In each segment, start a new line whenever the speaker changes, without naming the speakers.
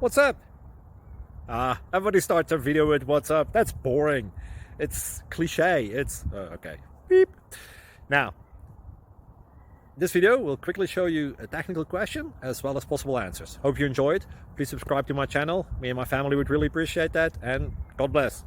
What's up? Everybody starts their video with what's up. That's boring. It's cliche. It's okay. Beep. Now, this video will quickly show you a technical question as well as possible answers. Hope you enjoyed. Please subscribe to my channel. Me and my family would really appreciate that, and God bless.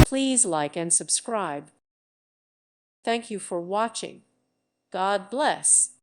Please like and subscribe. Thank you for watching. God bless.